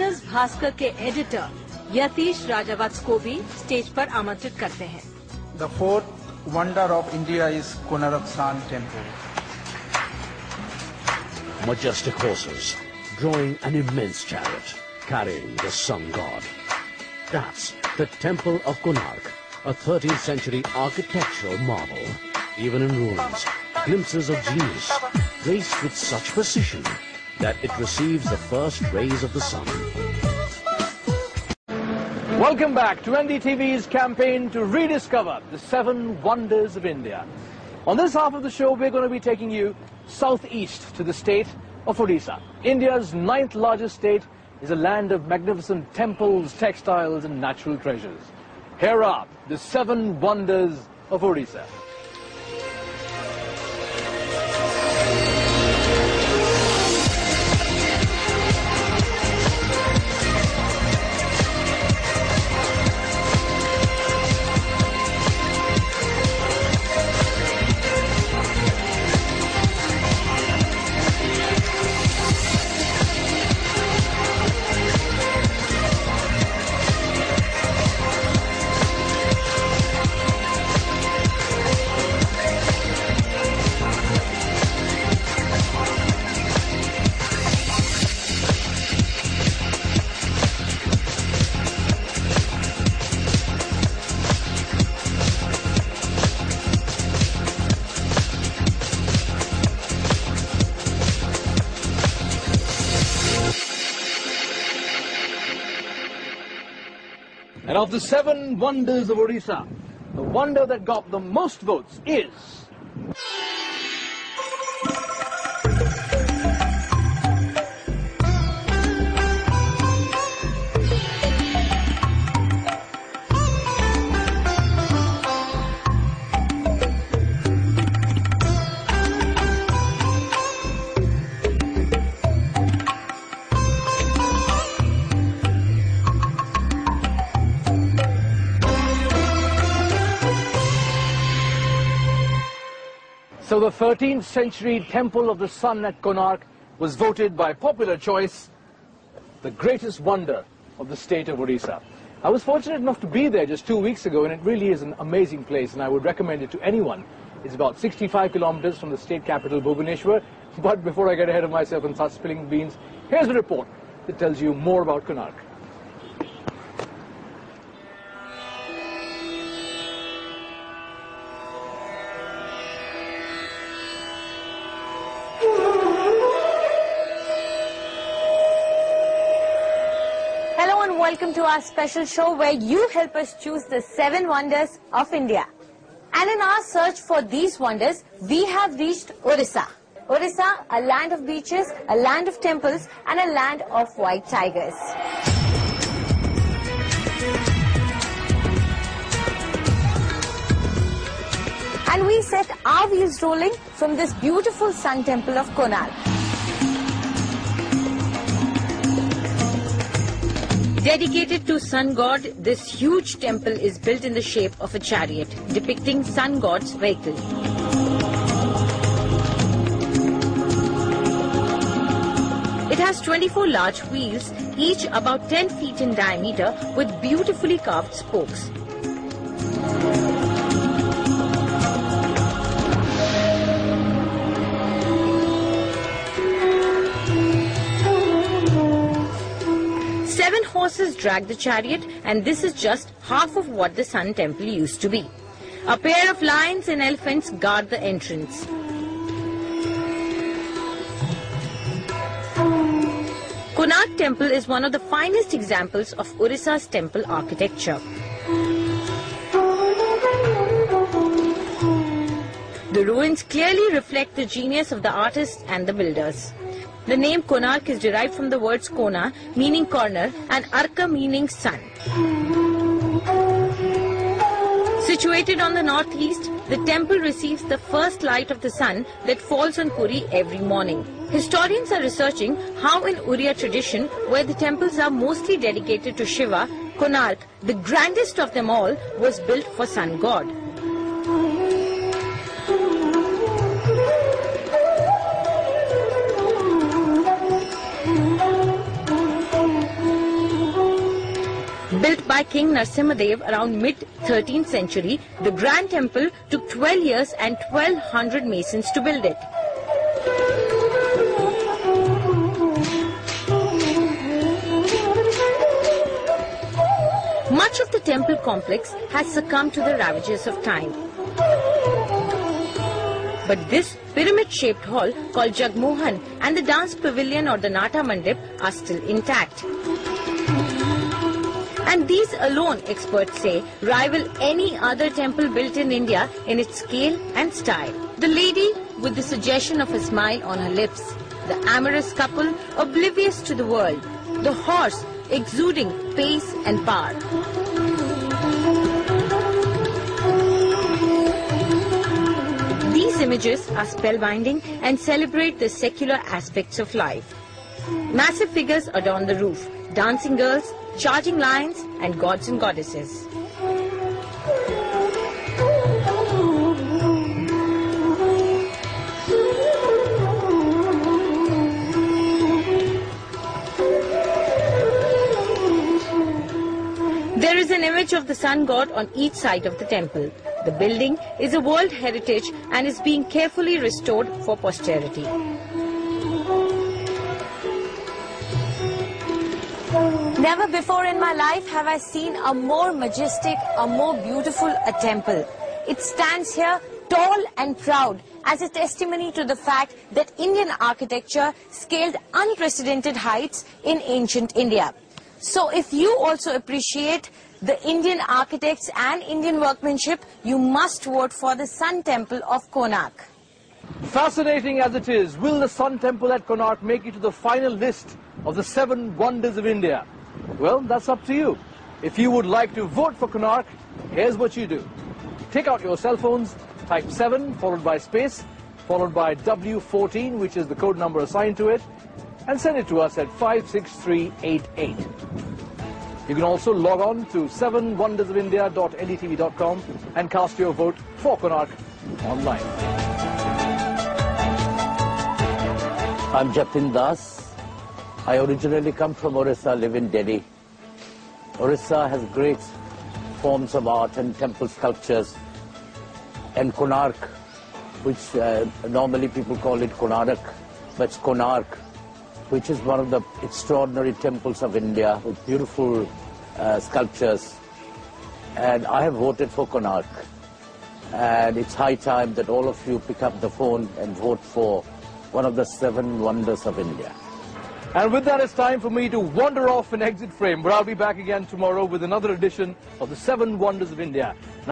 मानस भास्कर के एडिटर यतीश राजावत्स को भी स्टेज पर आमंत्रित करते हैं। The fourth wonder of India is Konark Sun Temple. Majestic horses drawing an immense chariot carrying the sun god. That's the temple of Konark, a 13th century architectural marvel. Even in ruins, glimpses of genius, placed with such precision that it receives the first rays of the sun. Welcome back to NDTV's campaign to rediscover the 7 wonders of India. On this half of the show, we're going to be taking you southeast to the state of Orissa. India's 9th largest state is a land of magnificent temples, textiles and natural treasures. Here are the 7 wonders of Orissa. And of the 7 wonders of Orissa, the wonder that got the most votes is... So the 13th century Temple of the Sun at Konark was voted by popular choice the greatest wonder of the state of Orissa. I was fortunate enough to be there just 2 weeks ago, and it really is an amazing place, and I would recommend it to anyone. It's about 65 kilometers from the state capital Bhubaneswar. But before I get ahead of myself and start spilling beans, here's a report that tells you more about Konark. Welcome to our special show where you help us choose the 7 wonders of India. And in our search for these wonders, we have reached Orissa. Orissa, a land of beaches, a land of temples, and a land of white tigers. And we set our wheels rolling from this beautiful sun temple of Konark. Dedicated to Sun God, this huge temple is built in the shape of a chariot, depicting Sun God's vehicle. It has 24 large wheels, each about 10 feet in diameter, with beautifully carved spokes. Horses drag the chariot, and this is just half of what the Sun Temple used to be. A pair of lions and elephants guard the entrance. Konark Temple is one of the finest examples of Orissa's temple architecture. The ruins clearly reflect the genius of the artists and the builders. The name Konark is derived from the words Kona, meaning corner, and Arka, meaning sun. Situated on the northeast, the temple receives the first light of the sun that falls on Puri every morning. Historians are researching how in Oriya tradition, where the temples are mostly dedicated to Shiva, Konark, the grandest of them all, was built for sun god. Built by King Narasimhadev around mid-13th century, the Grand Temple took 12 years and 1200 masons to build it. Much of the temple complex has succumbed to the ravages of time. But this pyramid-shaped hall called Jagmohan and the dance pavilion or the Nata Mandip are still intact. And these alone, experts say, rival any other temple built in India in its scale and style. The lady with the suggestion of a smile on her lips, the amorous couple oblivious to the world, the horse exuding pace and power. These images are spellbinding and celebrate the secular aspects of life. Massive figures adorn the roof, dancing girls, charging lions and gods and goddesses. There is an image of the sun god on each side of the temple. The building is a World Heritage and is being carefully restored for posterity. Never before in my life have I seen a more majestic, a more beautiful a temple. It stands here tall and proud as a testimony to the fact that Indian architecture scaled unprecedented heights in ancient India. So if you also appreciate the Indian architects and Indian workmanship, you must vote for the Sun Temple of Konark. Fascinating as it is, will the Sun Temple at Konark make it to the final list of the 7 wonders of India? Well, that's up to you. If you would like to vote for Konark, here's what you do. Take out your cell phones, type 7 followed by space, followed by W14, which is the code number assigned to it, and send it to us at 56388. You can also log on to 7wondersofindia.ndtv.com and cast your vote for Konark online. I'm Jatin Das. I originally come from Orissa, live in Delhi. Orissa has great forms of art and temple sculptures. And Konark, which normally people call it Konark, but it's Konark, which is one of the extraordinary temples of India with beautiful sculptures. And I have voted for Konark. And it's high time that all of you pick up the phone and vote for one of the 7 wonders of India. And with that, it's time for me to wander off and exit frame, but I'll be back again tomorrow with another edition of the 7 Wonders of India.